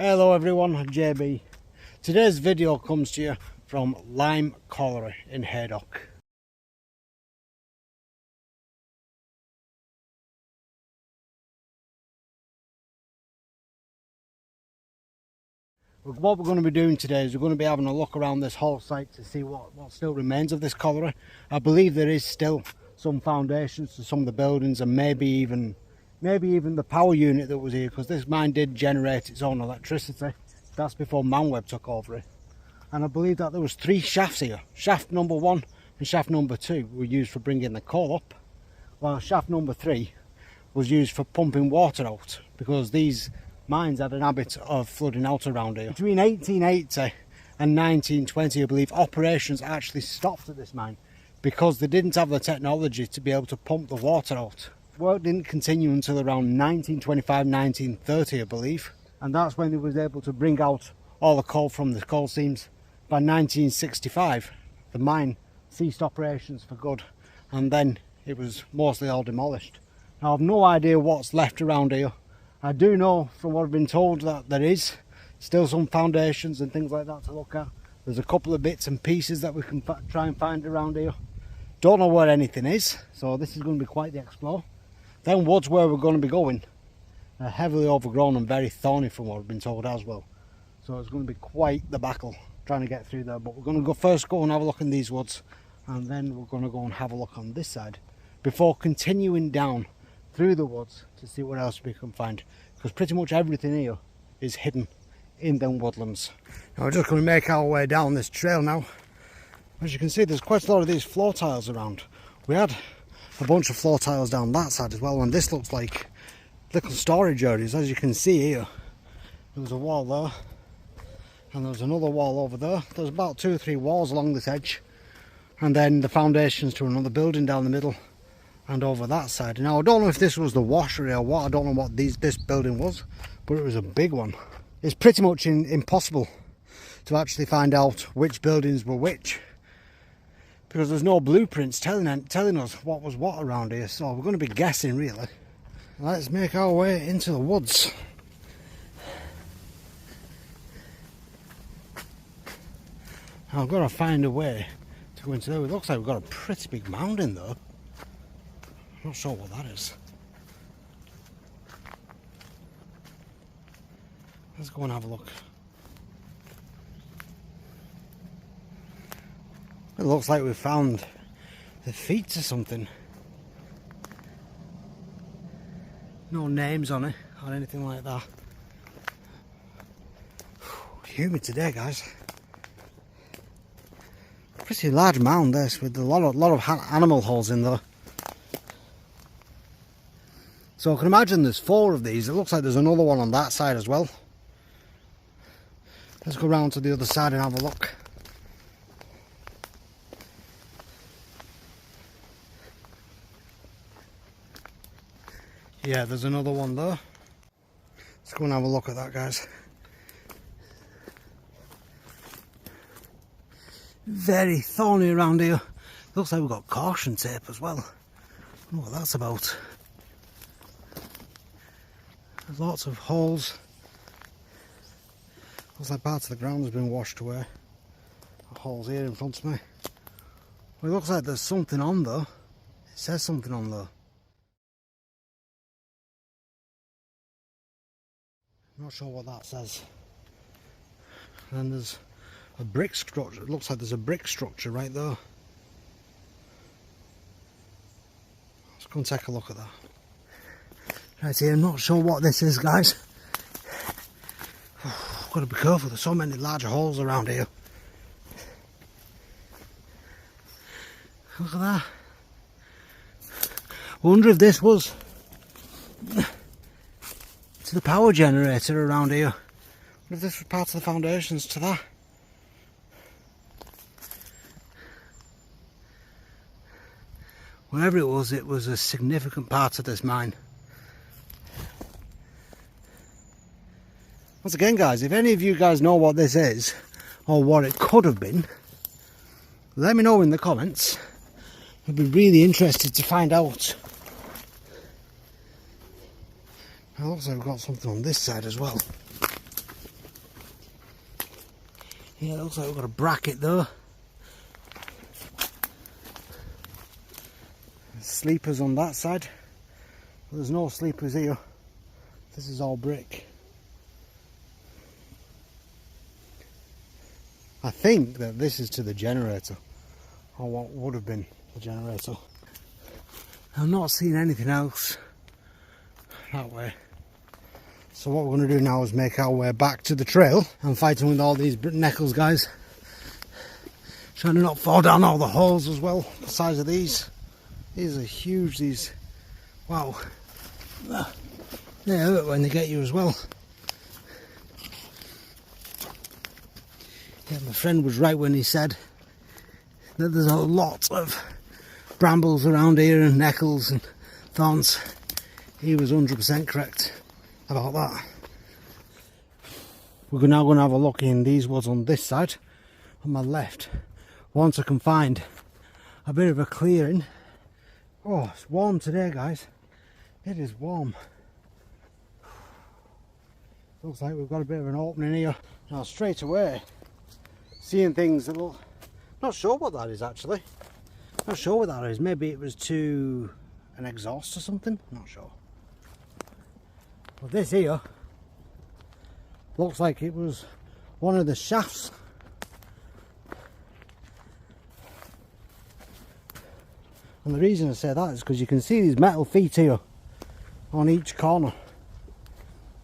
Hello everyone, JB. Today's video comes to you from Lyme Colliery in Haydock. What we're going to be doing today is we're going to be having a look around this whole site to see what still remains of this colliery. I believe there is still some foundations to some of the buildings and maybe even the power unit that was here, because this mine did generate its own electricity. That's before Manweb took over it. And I believe that there was 3 shafts here. Shaft number 1 and shaft number 2 were used for bringing the coal up, while shaft number 3 was used for pumping water out, because these mines had an habit of flooding out around here. Between 1880 and 1920, I believe, operations actually stopped at this mine because they didn't have the technology to be able to pump the water out. Work didn't continue until around 1925, 1930, I believe, and that's when they was able to bring out all the coal from the coal seams. By 1965, the mine ceased operations for good, and then it was mostly all demolished. Now, I've no idea what's left around here. I do know from what I've been told that there is still some foundations and things like that to look at. There's a couple of bits and pieces that we can try and find around here. Don't know where anything is, so this is going to be quite the explore. Then woods where we're going to be going are heavily overgrown and very thorny from what I've been told as well. So it's going to be quite the battle trying to get through there. But we're going to first go and have a look in these woods, and then we're going to go and have a look on this side before continuing down through the woods to see what else we can find, because pretty much everything here is hidden in them woodlands. Now we're just going to make our way down this trail now. As you can see, there's quite a lot of these floor tiles around. We had a bunch of floor tiles down that side as well, and this looks like little storage areas. As you can see here, there was a wall there, and there was another wall over there. There's about 2 or 3 walls along this edge, and then the foundations to another building down the middle and over that side. Now I don't know if this was the washery or what. I don't know what this building was, but it was a big one. It's pretty much impossible to actually find out which buildings were which, because there's no blueprints telling us what was what around here, so we're going to be guessing really. Let's make our way into the woods. I've got to find a way to go into there. It looks like we've got a pretty big mound in there. I'm not sure what that is. Let's go and have a look. It looks like we found the feet or something. No names on it or anything like that. Humid today, guys. Pretty large mound this, with a lot of animal holes in there. So I can imagine there's 4 of these. It looks like there's another one on that side as well. Let's go round to the other side and have a look. Yeah, there's another one there. Let's go and have a look at that, guys. Very thorny around here. Looks like we've got caution tape as well. I don't know what that's about. There's lots of holes. Looks like parts of the ground has been washed away. Holes here in front of me. Well, it looks like there's something on there. It says something on there. I'm not sure what that says. And then there's a brick structure. It looks like there's a brick structure right there. Let's go and take a look at that. Right here, I'm not sure what this is, guys. I've got to be careful, there's so many large holes around here. Look at that. I wonder if this was to the power generator around here. I wonder if this was part of the foundations to that. Whatever it was a significant part of this mine. Once again, guys, if any of you guys know what this is, or what it could have been, let me know in the comments. I'd be really interested to find out. It looks like we've got something on this side as well. Yeah, it looks like we've got a bracket though. Sleepers on that side. But there's no sleepers here. This is all brick. I think that this is to the generator, or what would have been the generator. I'm not seeing anything else that way. So what we're going to do now is make our way back to the trail. I'm fighting with all these neckles, guys. Trying to not fall down all the holes as well. The size of these. These are huge, these. Wow. They hurt when they get you as well. Yeah, my friend was right when he said that there's a lot of brambles around here and neckles and thorns. He was 100% correct about that. We're now going to have a look in these woods on this side, on my left. Once I can find a bit of a clearing. Oh, it's warm today, guys. It is warm. Looks like we've got a bit of an opening here. Now straight away, seeing things that look... Not sure what that is actually. Not sure what that is. Maybe it was to an exhaust or something. Not sure. But this here looks like it was one of the shafts. And the reason I say that is because you can see these metal feet here on each corner.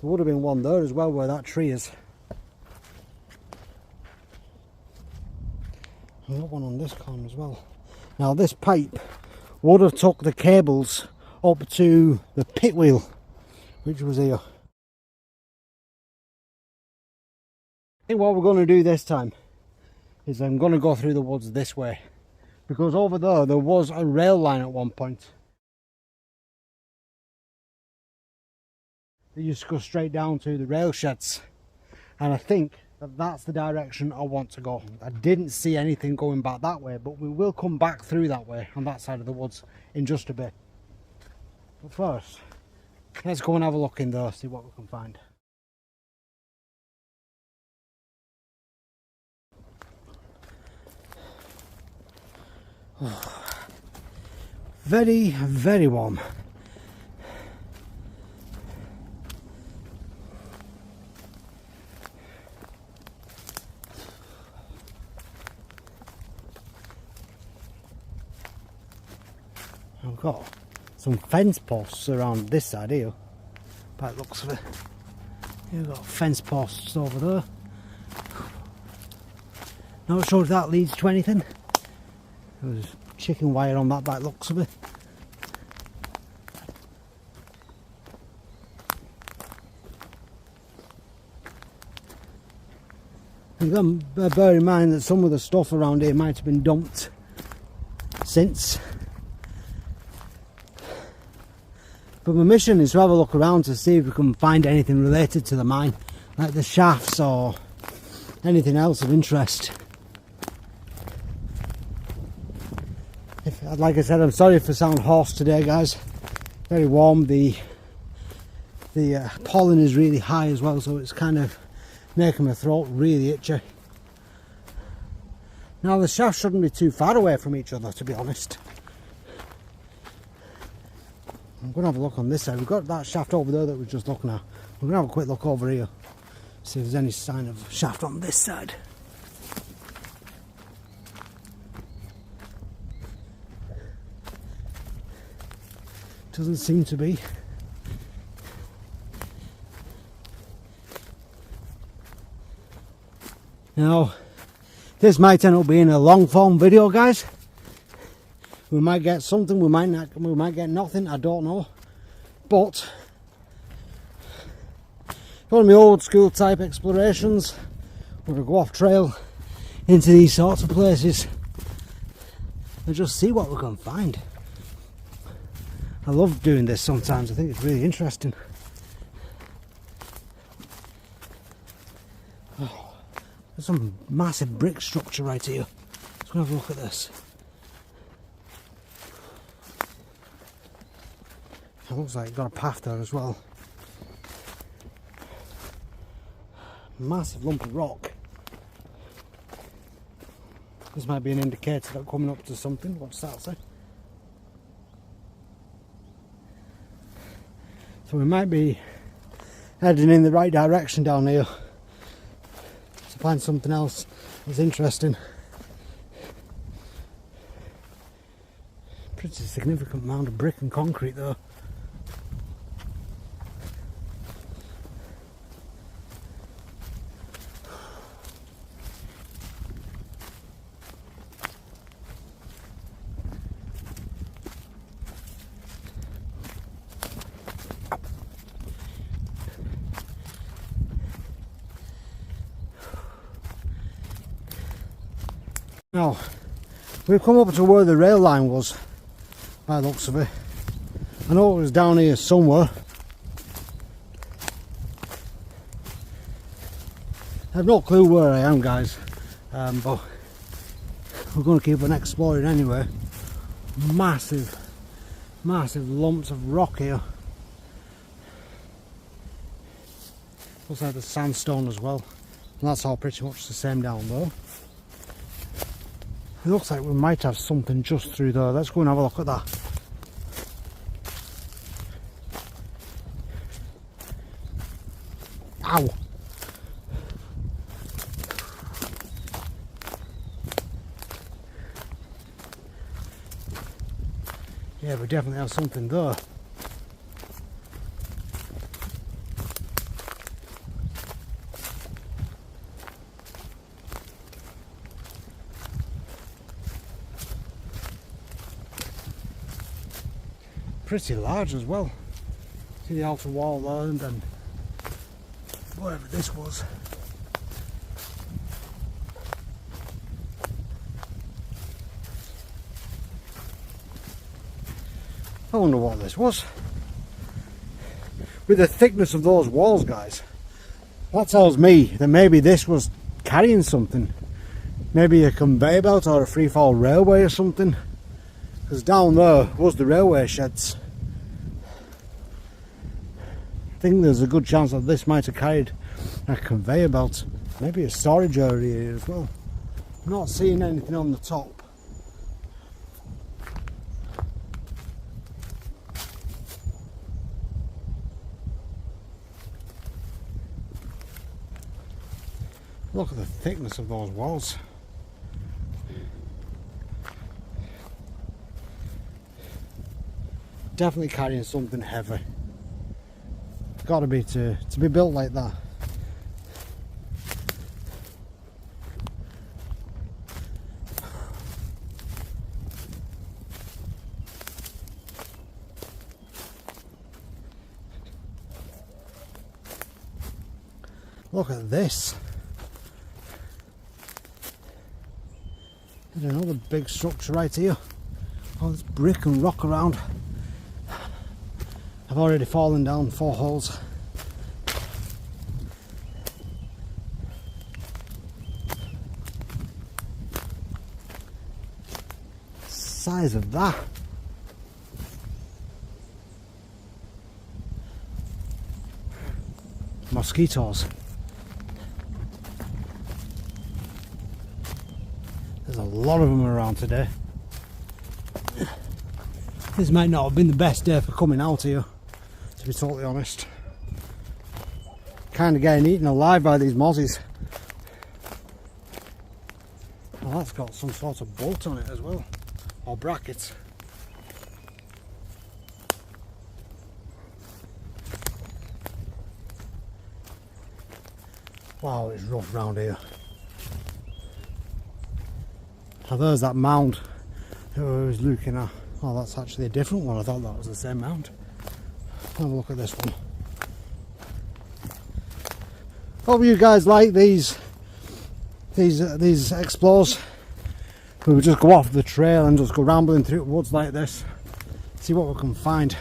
There would have been one there as well where that tree is. I've got one on this corner as well. Now this pipe would have took the cables up to the pit wheel, which was here. I think what we're going to do this time is I'm going to go through the woods this way, because over there was a rail line at one point. You just go straight down to the rail sheds, and I think that that's the direction I want to go. I didn't see anything going back that way, but we will come back through that way on that side of the woods in just a bit. But first, let's go and have a look in there, see what we can find. Oh, very, very warm. I've got some fence posts around this side here, by the looks of it. You've got fence posts over there. Not sure if that leads to anything. There's chicken wire on that by the looks of it. And then bear in mind that some of the stuff around here might have been dumped since. But my mission is to have a look around to see if we can find anything related to the mine, like the shafts or anything else of interest. Like I said, I'm sorry if I sound hoarse today, guys. Very warm. The pollen is really high as well, so it's kind of making my throat really itchy. Now the shafts shouldn't be too far away from each other, to be honest. I'm going to have a look on this side. We've got that shaft over there that we're just looking at. We're going to have a quick look over here, see if there's any sign of shaft on this side. Doesn't seem to be. Now, this might end up being a long form video, guys. We might get something, we might get nothing, I don't know. But one of my old school type explorations, where I go off trail into these sorts of places and just see what we can find. I love doing this sometimes, I think it's really interesting. Oh, there's some massive brick structure right here. Let's go have a look at this. It looks like it's got a path there as well. Massive lump of rock. This might be an indicator that coming up to something. What's that say? So we might be heading in the right direction down here to find something else that's interesting. Pretty significant amount of brick and concrete though. Now, we've come up to where the rail line was, by the looks of it. I know it was down here somewhere. I have no clue where I am, guys, but we're going to keep on exploring anyway. Massive lumps of rock here. Looks like the sandstone as well, and that's all pretty much the same down there. It looks like we might have something just through there. Let's go and have a look at that. Ow! Yeah, we definitely have something there. Pretty large as well. See the outer wall there, and then whatever this was. I wonder what this was. With the thickness of those walls, guys, that tells me that maybe this was carrying something. Maybe a conveyor belt or a freefall railway or something. Because down there was the railway sheds. I think there's a good chance that this might have carried a conveyor belt. Maybe a storage area here as well. I'm not seeing anything on the top. Look at the thickness of those walls. Definitely carrying something heavy. Got to be to be built like that. Look at this. There's another big structure right here. All this brick and rock around. I've already fallen down 4 holes. Size of that. Mosquitoes. There's a lot of them around today. This might not have been the best day for coming out here, to be totally honest. Kind of getting eaten alive by these mozzies. Well, that's got some sort of bolt on it as well, or brackets. Wow, it's rough round here. Now there's that mound that I was looking at. Oh, that's actually a different one. I thought that was the same mound. Have a look at this one. Hope you guys like these explores. We would just go off the trail and just go rambling through the woods like this, see what we can find.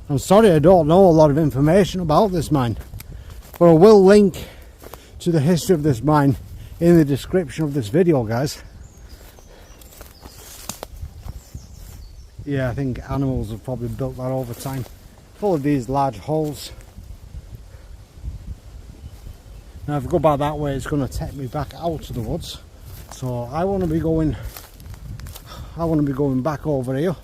I'm sorry I don't know a lot of information about this mine, but I will link to the history of this mine in the description of this video, guys. Yeah, I think animals have probably built that over time. Full of these large holes. Now if I go back that way, it's going to take me back out to the woods. So I want to be going back over here.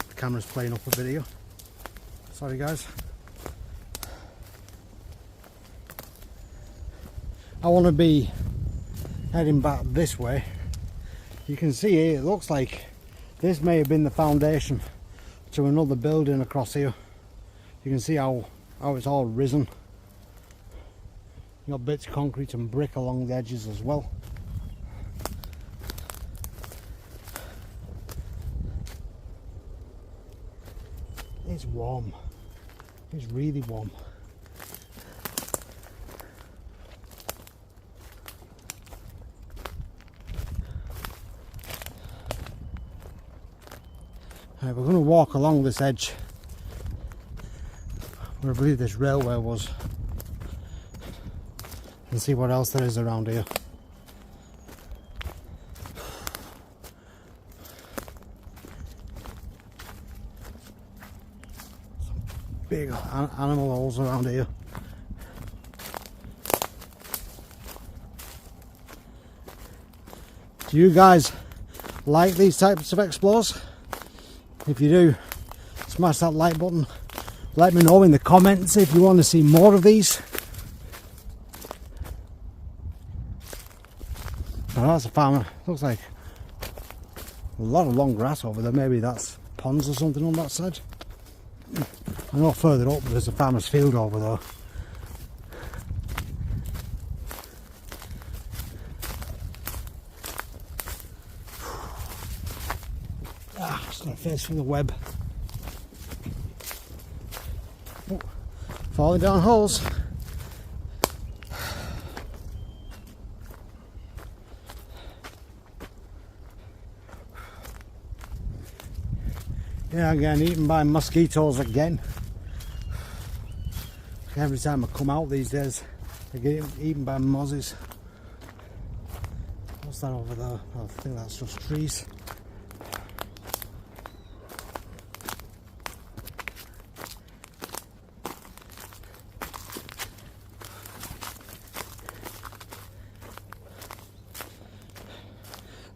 The camera's playing up a bit here. Sorry guys. I want to be heading back this way. You can see here, it looks like this may have been the foundation to another building across here. You can see how it's all risen. You got bits of concrete and brick along the edges as well. It's warm. It's really warm. Right, we're going to walk along this edge where I believe this railway was and see what else there is around here. Some big animal holes around here. Do you guys like these types of explores? If you do, smash that like button. Let me know in the comments if you want to see more of these. Now that's a farm. Looks like a lot of long grass over there. Maybe that's ponds or something on that side. I know further up there's a farmer's field over there. Just gonna face through the web. Oh, falling down holes. Yeah, again, eaten by mosquitoes again. Every time I come out these days, I get eaten by mozzies. What's that over there? I think that's just trees.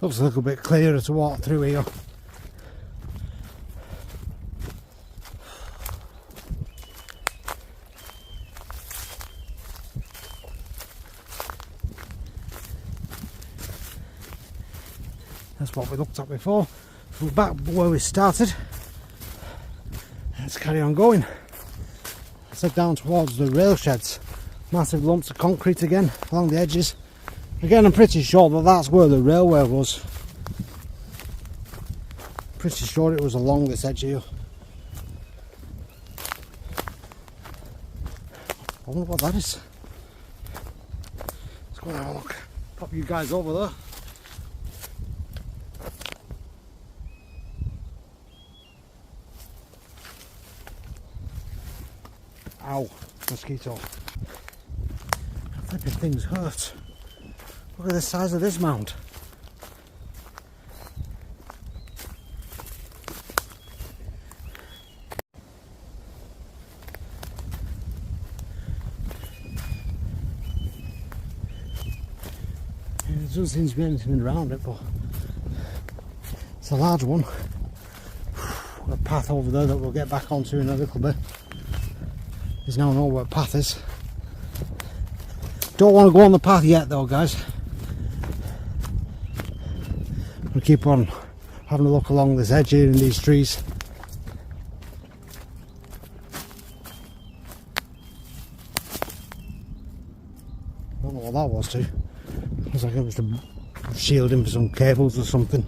Looks a little bit clearer to walk through here. That's what we looked at before. We're back where we started. Let's carry on going. Let's head down towards the rail sheds. Massive lumps of concrete again along the edges. Again, I'm pretty sure that that's where the railway was. Pretty sure it was along this edge here. I wonder what that is. Let's go and have a look. Pop you guys over there. Ow, mosquito. Flipping things hurt. Look at the size of this mound. There doesn't seem to be anything around it, but it's a large one. Got a path over there that we'll get back onto in a little bit. There's now know what path is. Don't want to go on the path yet though, guys. We'll keep on having a look along this edge here in these trees. I don't know what that was too. Looks like it was the shielding for some cables or something.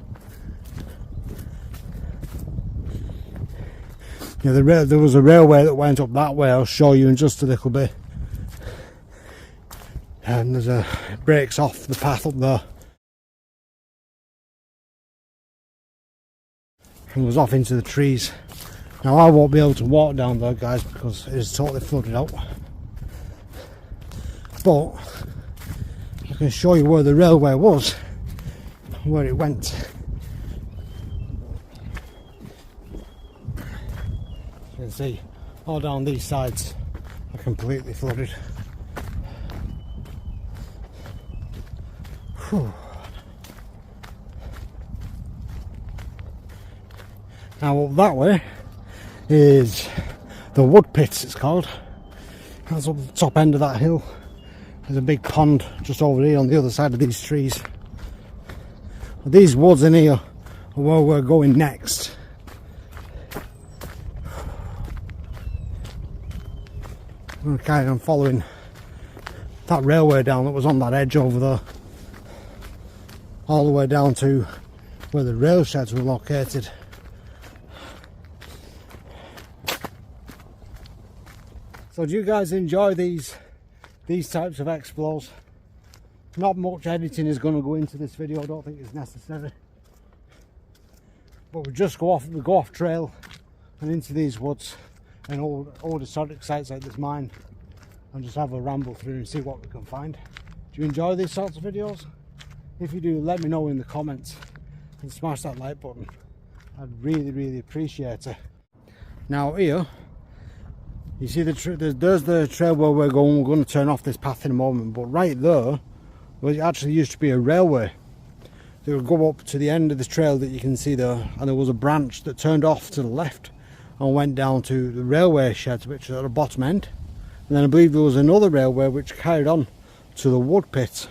Yeah, there was a railway that went up that way. I'll show you in just a little bit. And there's a breaks off the path up there. And goes off into the trees. Now I won't be able to walk down there, guys, because it is totally flooded out. But I can show you where the railway was, where it went. You can see all down these sides are completely flooded. Whew. Now up that way is the wood pits, it's called. That's up the top end of that hill. There's a big pond just over here on the other side of these trees. These woods in here are where we're going next. I'm going to carry on following that railway down that was on that edge over there, all the way down to where the rail sheds were located. So do you guys enjoy these types of explores? Not much editing is going to go into this video, I don't think it's necessary. But we just go off trail and into these woods and old historic sites like this mine, and just have a ramble through and see what we can find. Do you enjoy these sorts of videos? If you do, let me know in the comments and smash that like button. I'd really appreciate it. Now here, you see there's the trail where we're going. We're going to turn off this path in a moment, but right there, well, it actually used to be a railway. They would go up to the end of the trail that you can see there, and there was a branch that turned off to the left and went down to the railway sheds, which are at the bottom end. And then I believe there was another railway which carried on to the wood pit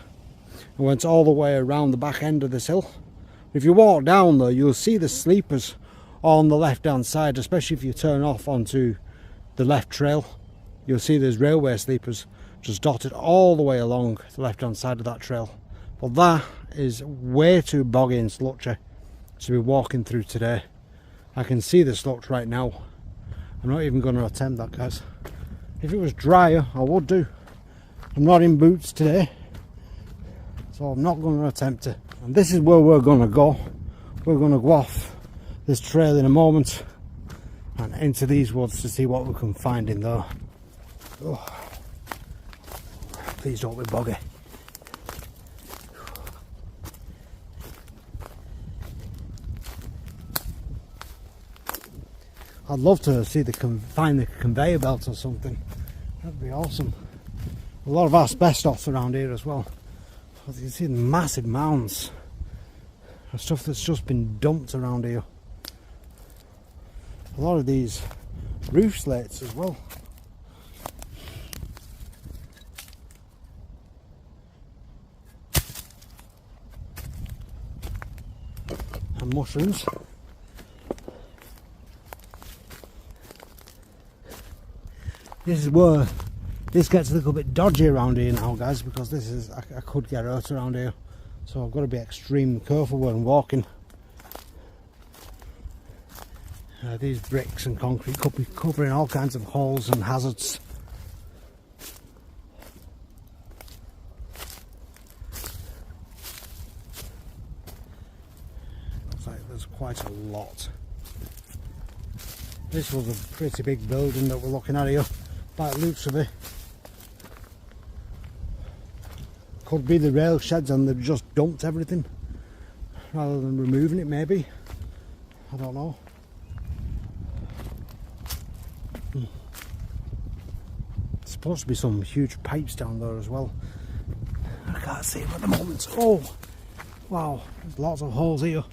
and went all the way around the back end of this hill. If you walk down there, you'll see the sleepers on the left hand side, especially if you turn off onto the left trail. You'll see there's railway sleepers just dotted all the way along the left hand side of that trail. But that is way too boggy and slutchy to be walking through today. I can see the sludge right now. I'm not even going to attempt that, guys. If it was drier, I would do. I'm not in boots today, so I'm not going to attempt it. And this is where we're going to go. We're going to go off this trail in a moment and into these woods to see what we can find in there. Oh, please don't be boggy. I'd love to see find the conveyor belt or something. That'd be awesome. A lot of asbestos around here as well. As you can see, massive mounds of stuff that's just been dumped around here. A lot of these roof slates as well. And mushrooms. This is where this gets a little bit dodgy around here now, guys, because this is I could get hurt around here, so I've got to be extremely careful when I'm walking. These bricks and concrete could be covering all kinds of holes and hazards. Looks like there's quite a lot. This was a pretty big building that we're looking at here, by the looks of it. Could be the rail sheds and they've just dumped everything rather than removing it, maybe. I don't know. There's supposed to be some huge pipes down there as well. I can't see them at the moment. Oh, wow, there's lots of holes here.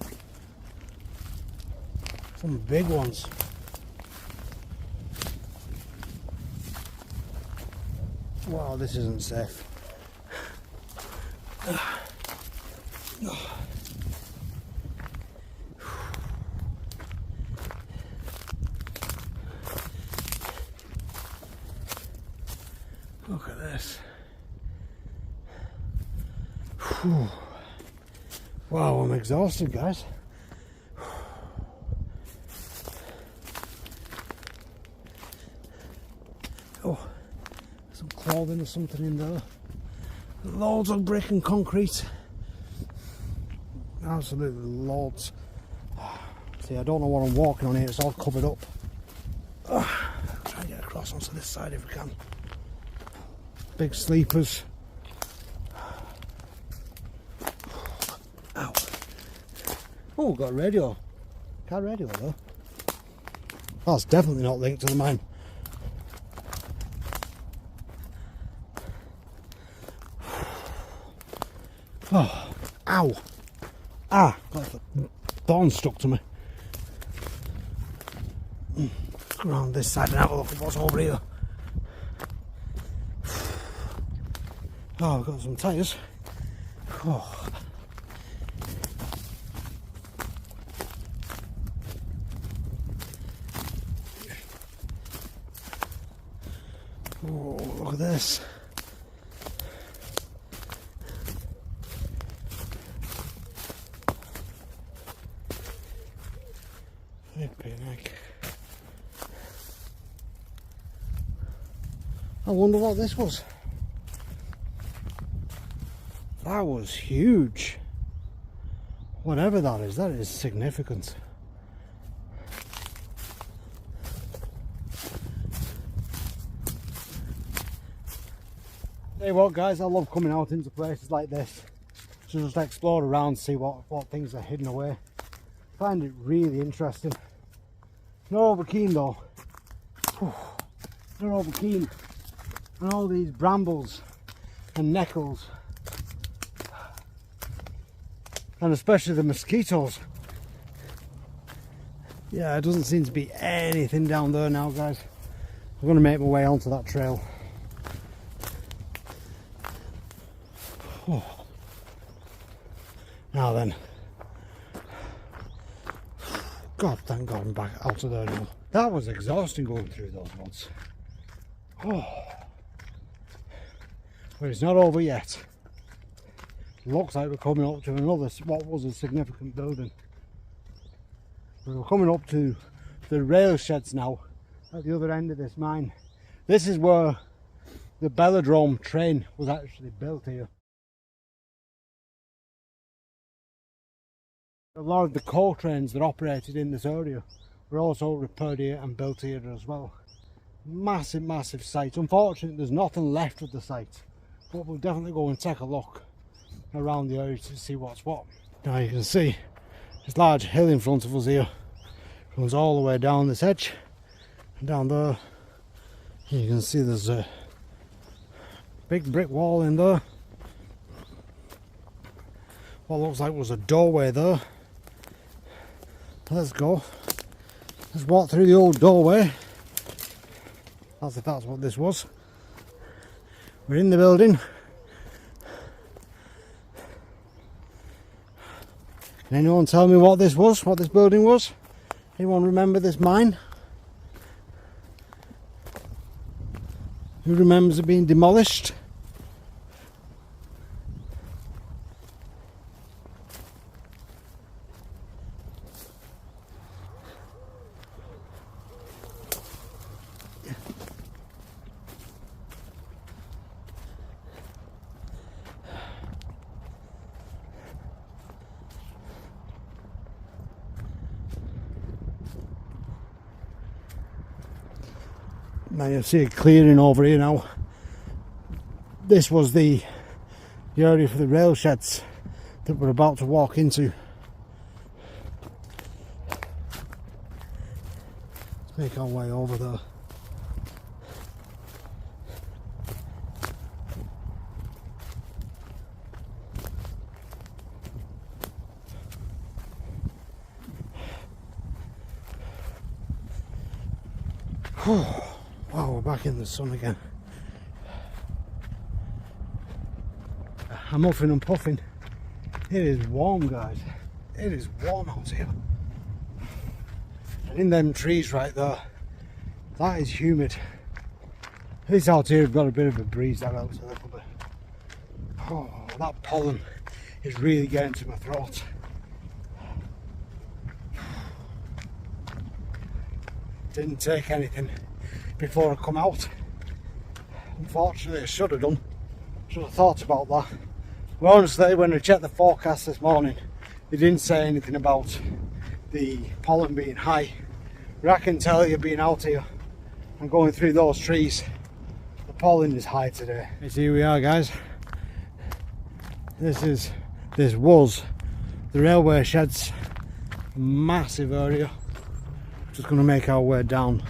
Some big ones. Wow, this isn't safe. Look at this. Whew. Wow, I'm exhausted, guys. Oh, some clothing or something in there. Loads of brick and concrete. Absolutely loads. See, I don't know what I'm walking on here, it's all covered up. Try and get across onto this side if we can. Big sleepers. Ow. Oh, we've got a radio. Car radio though. That's definitely not linked to the mine. Oh, ow! Ah, got the thorn stuck to me. Let's go around this side and have a look at what's over here. Oh, I've got some tyres. Oh. Oh, look at this. Flipping heck. I wonder what this was. That was huge. Whatever that is significant. Tell you what guys, I love coming out into places like this to just explore around, see what things are hidden away. Find it really interesting. Not over keen though. Not over keen. And all these brambles and nettles. And especially the mosquitoes. Yeah, it doesn't seem to be anything down there now guys. I'm going to make my way onto that trail. Oh. Now then. God, thank God I'm back out of there now. That was exhausting going through those ones. Oh. But it's not over yet. Looks like we're coming up to another, what was a significant building. We're coming up to the rail sheds now at the other end of this mine. This is where the velodrome train was actually built here. A lot of the coal trains that operated in this area were also repaired here and built here as well. Massive, massive site. Unfortunately, there's nothing left of the site, but we'll definitely go and take a look around the area to see what's what. Now you can see this large hill in front of us here. It runs all the way down this edge and down there. You can see there's a big brick wall in there. What looks like was a doorway there. Let's go. Let's walk through the old doorway. That's if that's what this was. We're in the building. Can anyone tell me what this was? What this building was? Anyone remember this mine? Who remembers it being demolished? Now you see a clearing over here now. This was the area for the rail sheds that we're about to walk into. Let's make our way over there. Wow, we're back in the sun again. I'm huffing and puffing. It is warm, guys. It is warm out here. And in them trees right there, that is humid. This out here has got a bit of a breeze that helps a little bit. Oh, that pollen is really getting to my throat. Didn't take anything before I come out. Unfortunately, I should have done. Should have thought about that. But honestly, when I checked the forecast this morning, they didn't say anything about the pollen being high. But I can tell you, being out here and going through those trees, the pollen is high today. So here we are, guys. This was the railway sheds. Massive area. Just going to make our way down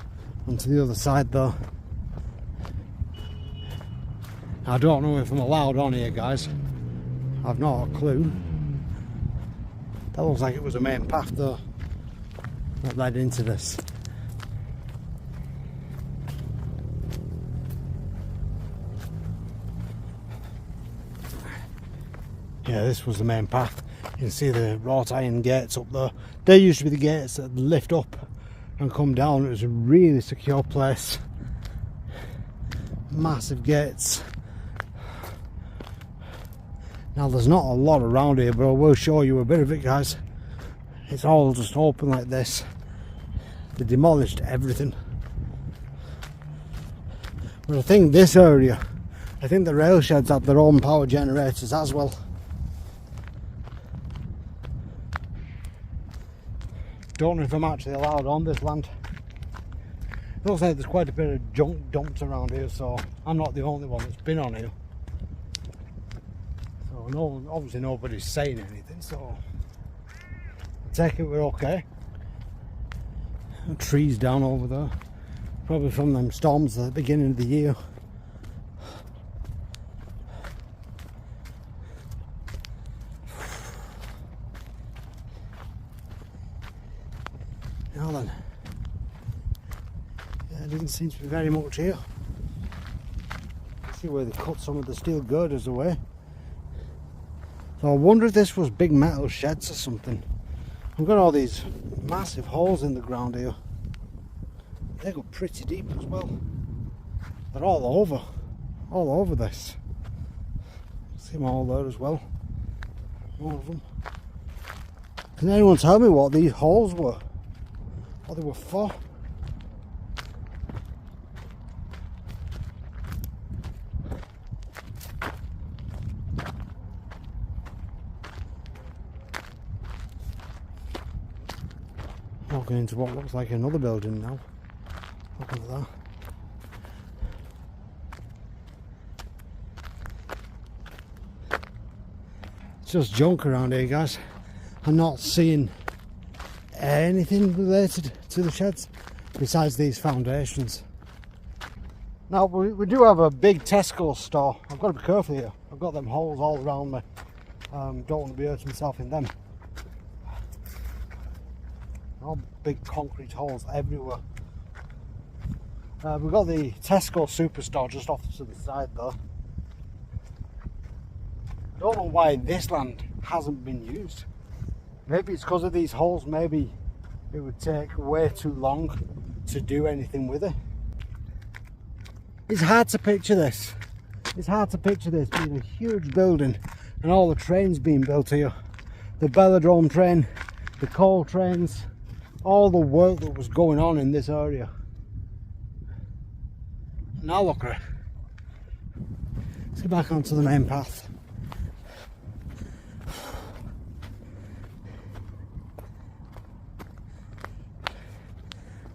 onto the other side though. I don't know if I'm allowed on here, guys. I've not a clue. That looks like it was a main path though that led into this. Yeah, this was the main path. You can see the wrought iron gates up there. They used to be the gates that lift up and come down. It was a really secure place. Massive gates. Now there's not a lot around here, but I will show you a bit of it, guys. It's all just open like this. They demolished everything. But I think this area, I think the rail sheds have their own power generators as well. Don't know if I'm actually allowed on this land. It looks like there's quite a bit of junk dumped around here, so I'm not the only one that's been on here. So no, obviously nobody's saying anything, so I take it we're okay. Trees down over there, probably from them storms at the beginning of the year. Now then, yeah, there didn't seem to be very much here. See where they cut some of the steel girders away. So I wonder if this was big metal sheds or something. I've got all these massive holes in the ground here. They go pretty deep as well. They're all over this. See them all there as well. All of them. Can anyone tell me what these holes were? What they were for? Walking into what looks like another building now. Look at that. It's just junk around here, guys. I'm not seeing anything related to the sheds besides these foundations. Now we do have a big Tesco store. I've got to be careful here. I've got them holes all around me. Don't want to be hurting myself in them. All big concrete holes everywhere. We've got the Tesco Superstore just off to the side though. I don't know why this land hasn't been used. Maybe it's because of these holes. Maybe it would take way too long to do anything with it. It's hard to picture this. It's hard to picture this being a huge building and all the trains being built here. The velodrome train, the coal trains, all the work that was going on in this area. Now look at it. Let's get back onto the main path.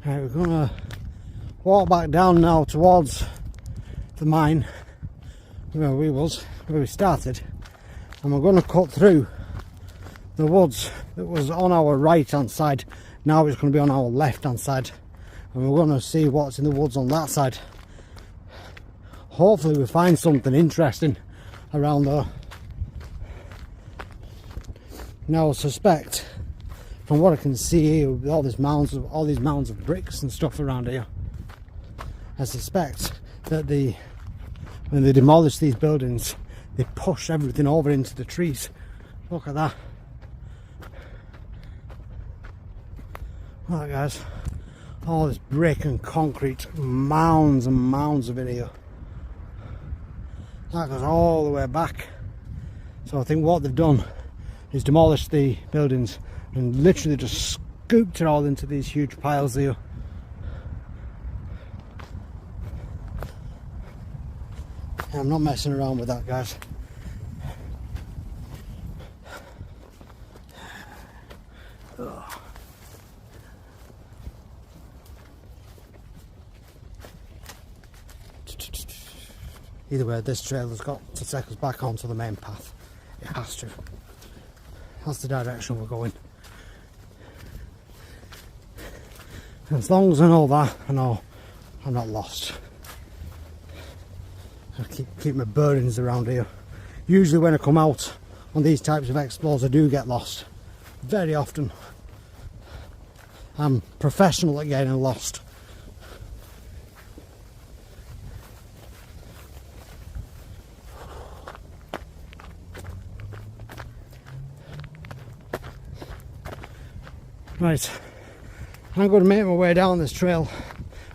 Right, we're gonna walk back down now towards the mine where we started, and we're gonna cut through the woods that was on our right hand side. Now it's going to be on our left hand side, and we're going to see what's in the woods on that side. Hopefully we find something interesting around there. Now I suspect, from what I can see here with all these mounds of bricks and stuff around here, I suspect that when they demolished these buildings, they pushed everything over into the trees. Look at that. Look, guys, all this brick and concrete, mounds and mounds of it here. That goes all the way back. So I think what they've done is demolished the buildings and literally just scooped it all into these huge piles here. And I'm not messing around with that, guys. Ugh. Either way, this trail has got to take us back onto the main path. It has to. That's the direction we're going. As long as I know that, I know I'm not lost. I keep my bearings around here. Usually when I come out on these types of explores I do get lost. Very often. I'm professional at getting lost. Right, I'm going to make my way down this trail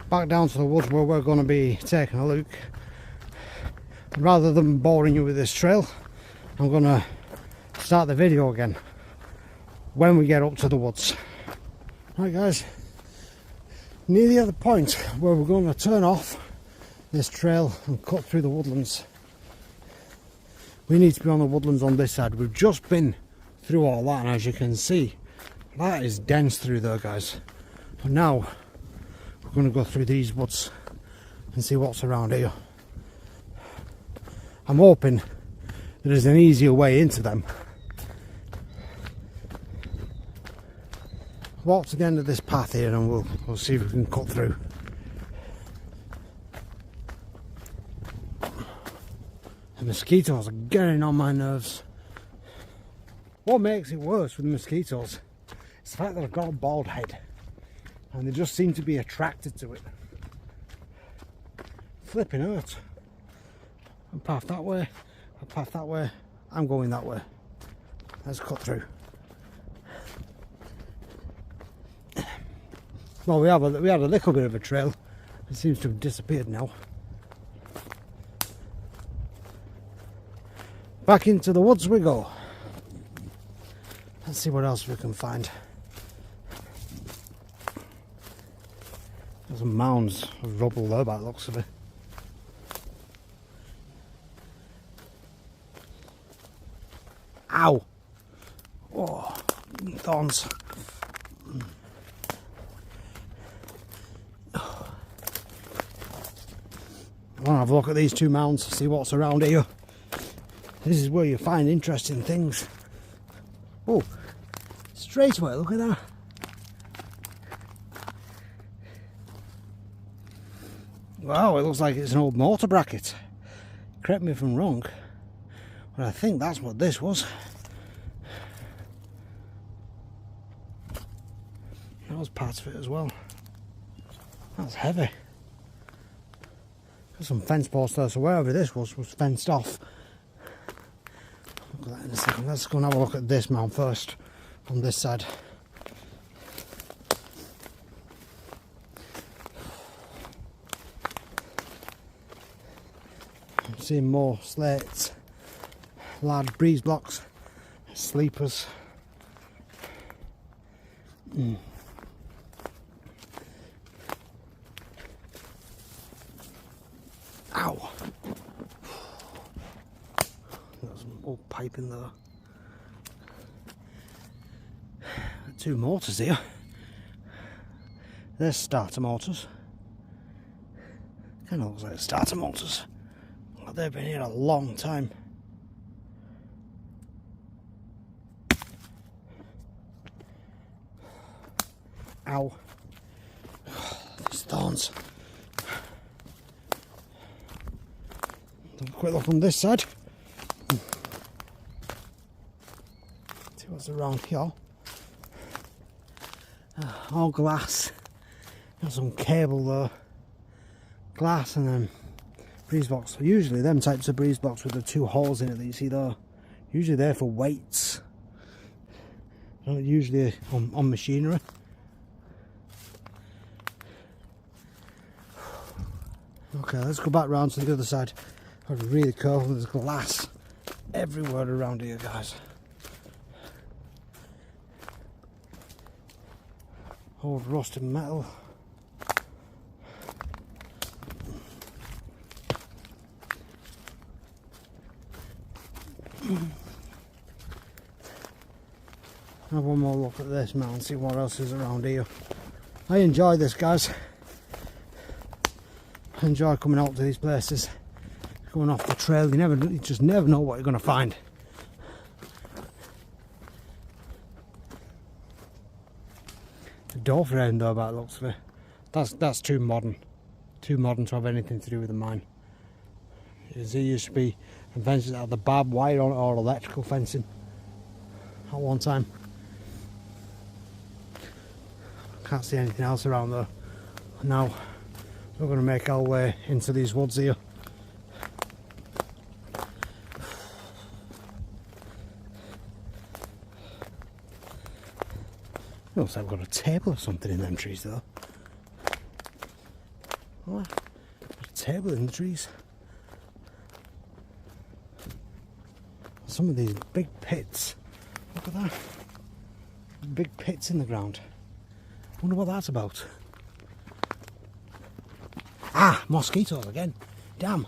back down to the woods where we're going to be taking a look. Rather than boring you with this trail, I'm going to start the video again when we get up to the woods. Right guys, nearly at the point where we're going to turn off this trail and cut through the woodlands. We need to be on the woodlands on this side. We've just been through all that, and as you can see, that is dense through there, guys. But now we're going to go through these woods and see what's around here. I'm hoping there's an easier way into them. Walk to the end of this path here and we'll see if we can cut through. The mosquitoes are getting on my nerves. What makes it worse with the mosquitoes is the fact that I've got a bald head and they just seem to be attracted to it. Flipping hurt. A path that way, a path that way, I'm going that way. Let's cut through. Well, we had a little bit of a trail. It seems to have disappeared now. Back into the woods we go. Let's see what else we can find. There's some mounds of rubble there by the looks of it. Ow! Oh, thorns. I want to have a look at these two mounds, see what's around here. This is where you find interesting things. Oh, straight away, look at that. Wow, it looks like it's an old mortar bracket. Correct me if I'm wrong, but I think that's what this was. That was part of it as well. That's heavy. Got some fence posts there, so wherever this was fenced off. Look at that in a second. Let's go and have a look at this mound first, on this side. I'm seeing more slates, large breeze blocks, sleepers. Ow! There's some old pipe in there. Two mortars here. There's starter mortars. Kind of looks like starter mortars. Well, they've been here a long time. Ow! These thorns. Have a quick look on this side. See what's around here. All glass. Got some cable there. Glass and then breeze blocks. Usually them types of breeze blocks with the two holes in it that you see there. Usually they're for weights. Not usually on machinery. Okay, let's go back round to the other side. I've got to be really careful. There's glass everywhere around here, guys. Old rusted metal. Have one more look at this now and see what else is around here. I enjoy this, guys. I enjoy coming out to these places, going off the trail. You just never know what you're going to find. The door frame though, by the looks of it. That's too modern. Too modern to have anything to do with the mine. There used to be fences that had the barbed wire on it, or electrical fencing at one time. Can't see anything else around though. Now we're going to make our way into these woods here. Looks like we've got a table or something in them trees though. Oh, a table in the trees. Some of these big pits. Look at that. Big pits in the ground. Wonder what that's about. Ah, mosquitoes again. Damn.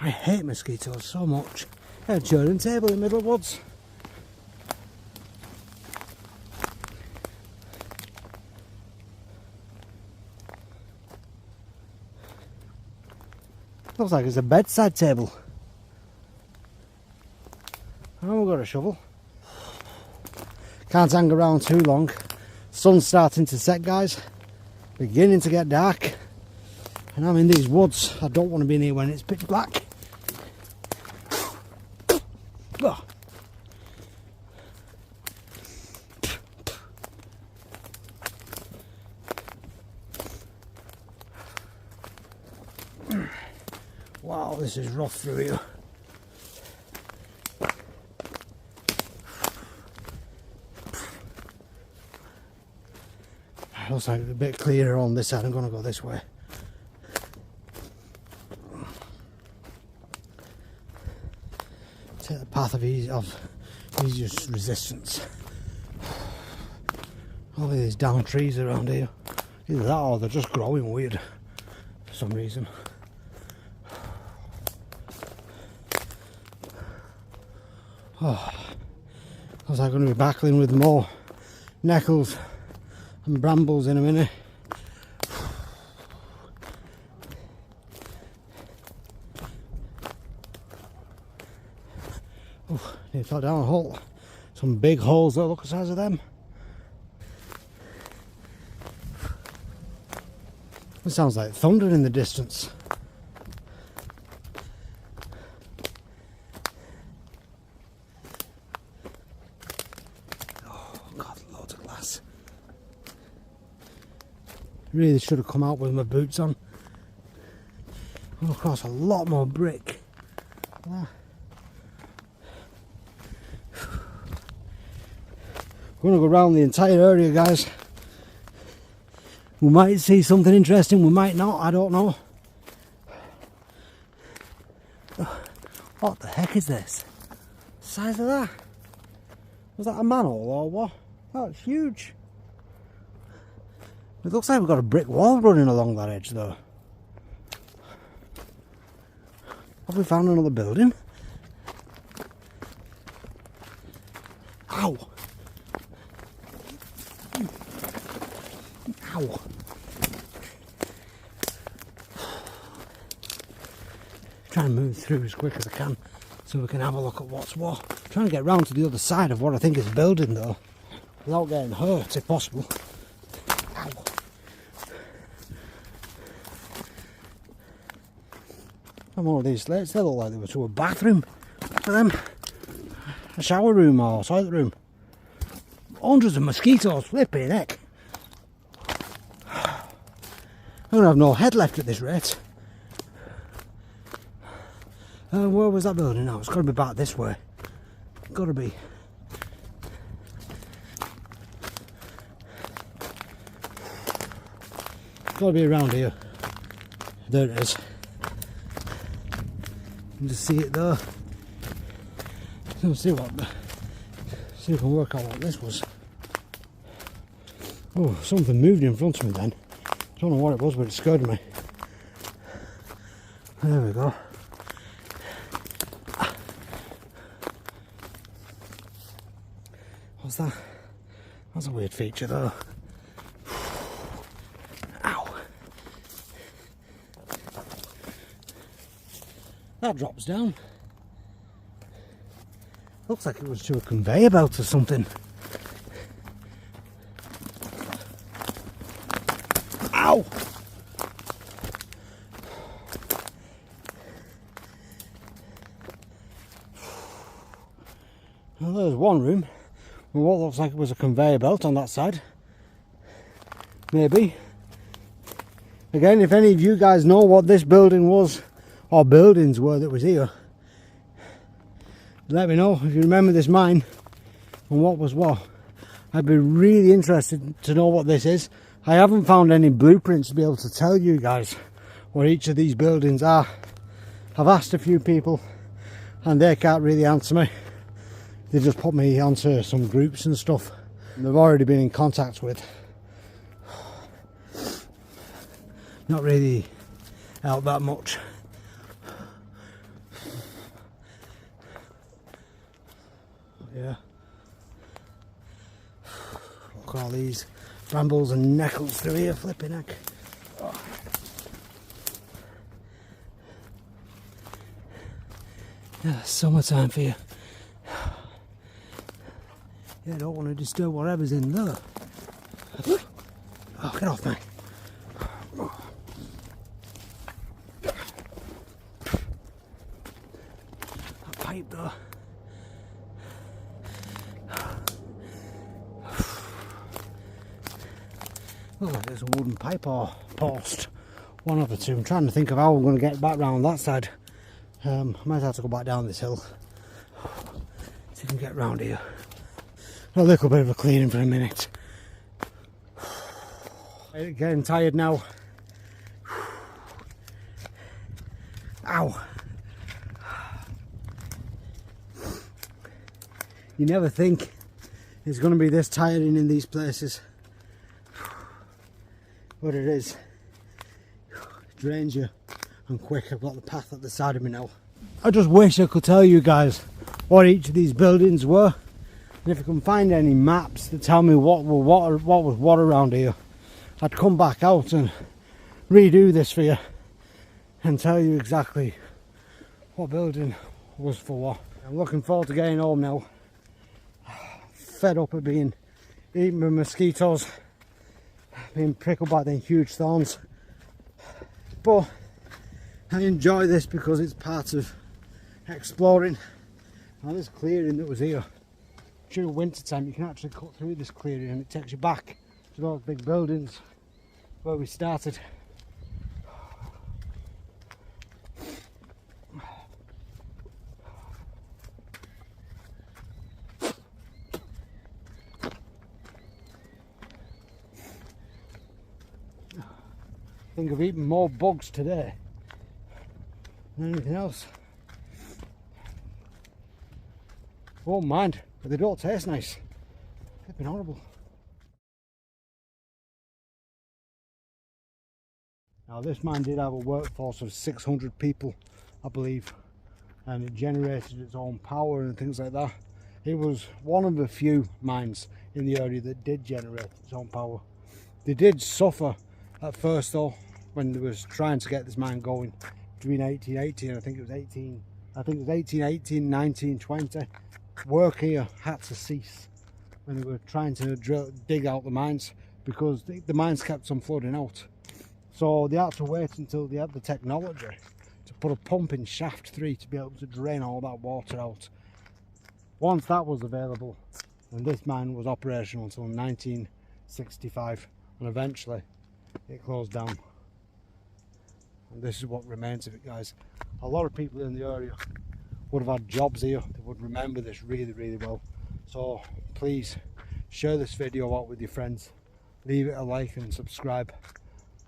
I hate mosquitoes so much. A churning table in the middle of the woods. Looks like it's a bedside table. Oh, we've got a shovel. Can't hang around too long. Sun's starting to set, guys. Beginning to get dark. And I'm in these woods. I don't want to be in here when it's pitch black. Oh. Wow, this is rough through here. Looks like it's a bit clearer on this side. I'm going to go this way. Take the path of easiest resistance. All these down trees around here. Either that or they're just growing weird for some reason. Oh, looks like I'm going to be battling with more nettles and brambles in a minute. Oh, nearly fell down a hole. Some big holes there, look at the size of them. It sounds like thunder in the distance. Really should have come out with my boots on. Come across a lot more brick. We're going to go around the entire area, guys. We might see something interesting, we might not, I don't know. What the heck is this? The size of that? Was that a manhole or what? That's huge. It looks like we've got a brick wall running along that edge though. Have we found another building? Ow! Ow! Trying to move through as quick as I can so we can have a look at what's what. Trying to get round to the other side of what I think is a building though, without getting hurt if possible. Ow! And one of these slates, they look like they were to a bathroom. Look at them. A shower room or toilet room. Hundreds of mosquitoes, flipping heck. I'm going to have no head left at this rate. Where was that building now? It's got to be back this way. Got to be. Got to be around here. There it is. You can just see it there. Let's see what. See if I can work out what this was. Oh, something moved in front of me then. Don't know what it was, but it scared me. There we go. What's that? That's a weird feature though. Ow! That drops down. Looks like it was to a conveyor belt or something. Ow! Well, there's one room with what looks like it was a conveyor belt on that side. Maybe. Again, if any of you guys know what this building was, or buildings were that was here, let me know if you remember this mine and what was what. I'd be really interested to know what this is. I haven't found any blueprints to be able to tell you guys what each of these buildings are. I've asked a few people and they can't really answer me. They just put me onto some groups and stuff and they've already been in contact with. Not really helped that much. Yeah. Look at all these brambles and nettles through here, flipping heck. Oh. Yeah, summertime for you. Yeah, I don't want to disturb whatever's in there. Oh, get off me. That pipe there. Looks like there's a wooden pipe or post. One of the two. I'm trying to think of how I'm going to get back round that side. I might have to go back down this hill. See if I can get round here. A little bit of a cleaning for a minute. Getting tired now. Ow. You never think it's going to be this tiring in these places. But it is. It drains you and quick. I've got the path at the side of me now. I just wish I could tell you guys what each of these buildings were. And if I can find any maps that tell me what was what around here, I'd come back out and redo this for you and tell you exactly what building was for what. I'm looking forward to getting home now. Fed up of being eaten by mosquitoes, being prickled by the huge thorns. But I enjoy this because it's part of exploring. Now this clearing that was here, during winter time you can actually cut through this clearing and it takes you back to those big buildings where we started. I think I've eaten more bugs today than anything else. Won't mind, but they don't taste nice. They've been horrible. Now this mine did have a workforce of 600 people, I believe, and it generated its own power and things like that. It was one of the few mines in the area that did generate its own power. They did suffer at first though, when they was trying to get this mine going between 1818 and I think it was 1818, 1920. Work here had to cease when they were trying to dig out the mines because the mines kept on flooding out. So they had to wait until they had the technology to put a pump in shaft 3 to be able to drain all that water out. Once that was available, and this mine was operational until 1965, and eventually it closed down. And this is what remains of it, guys. A lot of people in the area would have had jobs here. They would remember this really, really well. So please share this video out with your friends. Leave it a like and subscribe,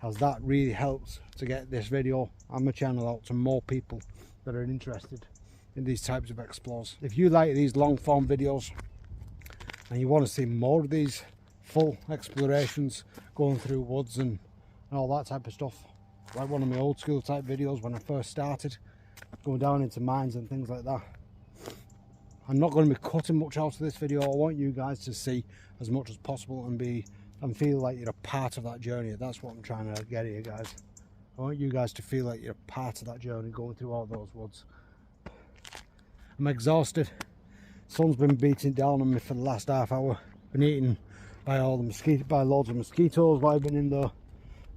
as that really helps to get this video and my channel out to more people that are interested in these types of explores. If you like these long form videos and you want to see more of these full explorations, going through woods and all that type of stuff, like one of my old school type videos when I first started, going down into mines and things like that. I'm not going to be cutting much out of this video. I want you guys to see as much as possible and feel like you're a part of that journey. That's what I'm trying to get here, guys. I want you guys to feel like you're a part of that journey, going through all those woods. I'm exhausted, Sun's been beating down on me for the last half hour. Been eaten by loads of mosquitoes while I've been in there.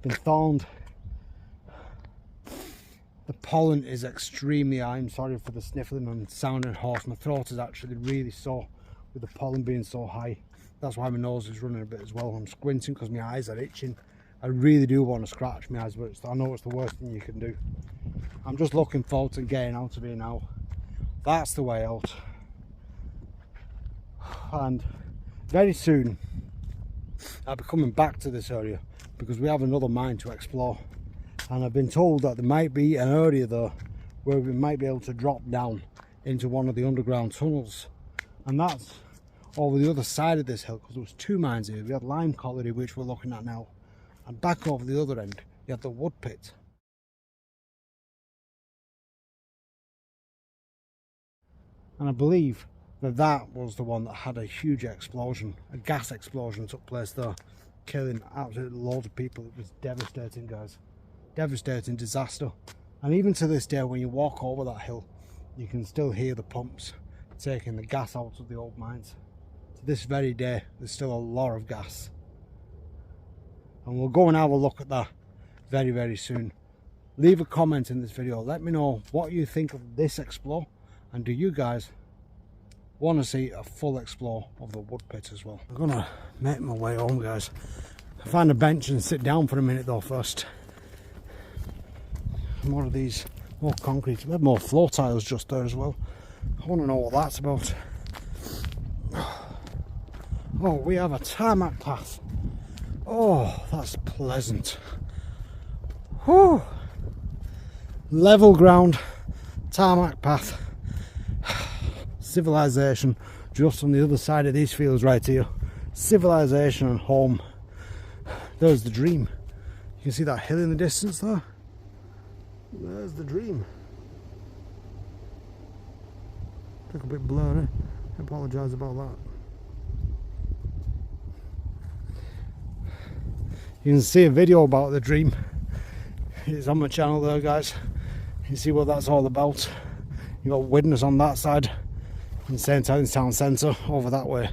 Been thorned. The pollen is extremely high. I'm sorry for the sniffling and sounding hoarse. My throat is actually really sore with the pollen being so high. That's why my nose is running a bit as well. I'm squinting because my eyes are itching. I really do want to scratch my eyes, but I know it's the worst thing you can do. I'm just looking forward to getting out of here now. That's the way out. And very soon I'll be coming back to this area because we have another mine to explore. And I've been told that there might be an area there where we might be able to drop down into one of the underground tunnels. And that's over the other side of this hill, because there was two mines here. We had Lyme Colliery, which we're looking at now, and back over the other end you had the wood pit. And I believe that that was the one that had a huge explosion. A gas explosion took place there, killing absolutely loads of people. It was devastating, guys. Devastating disaster. And even to this day, when you walk over that hill, you can still hear the pumps taking the gas out of the old mines. To this very day, there's still a lot of gas. And we'll go and have a look at that very, very soon. Leave a comment in this video. Let me know what you think of this explore. And do you guys want to see a full explore of the wood pit as well? I'm gonna make my way home, guys. I'll find a bench and sit down for a minute though first. More of these, more concrete. We have more floor tiles just there as well. I want to know what that's about. Oh, we have a tarmac path. Oh, that's pleasant. Whew. Level ground, tarmac path. Civilization just on the other side of these fields right here. Civilization and home. There's the dream. You can see that hill in the distance there. There's the dream. Look a bit blurry. I apologise about that. You can see a video about the dream. It's on my channel there, guys. You can see what that's all about. You got Widnes on that side, in St Helens town centre over that way.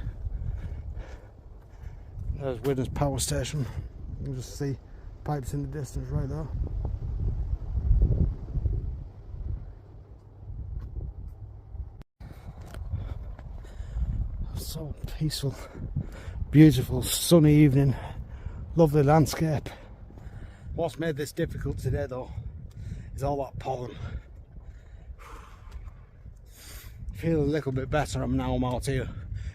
There's Widnes power station. You can just see pipes in the distance right there. So peaceful, beautiful sunny evening, lovely landscape. What's made this difficult today though is all that pollen. I feel a little bit better now I'm out here.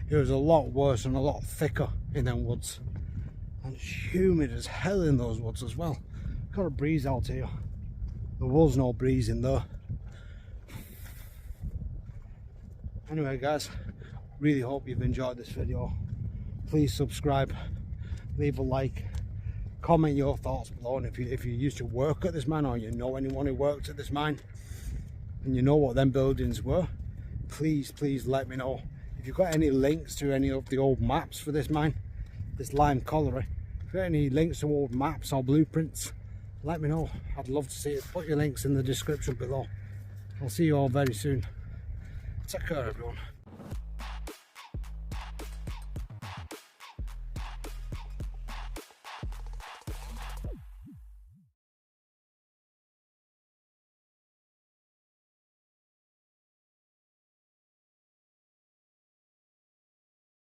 It was a lot worse and a lot thicker in them woods, and it's humid as hell in those woods as well. Got a breeze out here. There was no breeze in there. Anyway guys, really hope you've enjoyed this video. Please subscribe, leave a like, comment your thoughts below, and if you used to work at this mine or you know anyone who worked at this mine and you know what them buildings were, please let me know. If you've got any links to any of the old maps for this mine, this Lyme Colliery, if you've got any links to old maps or blueprints, let me know. I'd love to see it. Put your links in the description below. I'll see you all very soon. Take care everyone.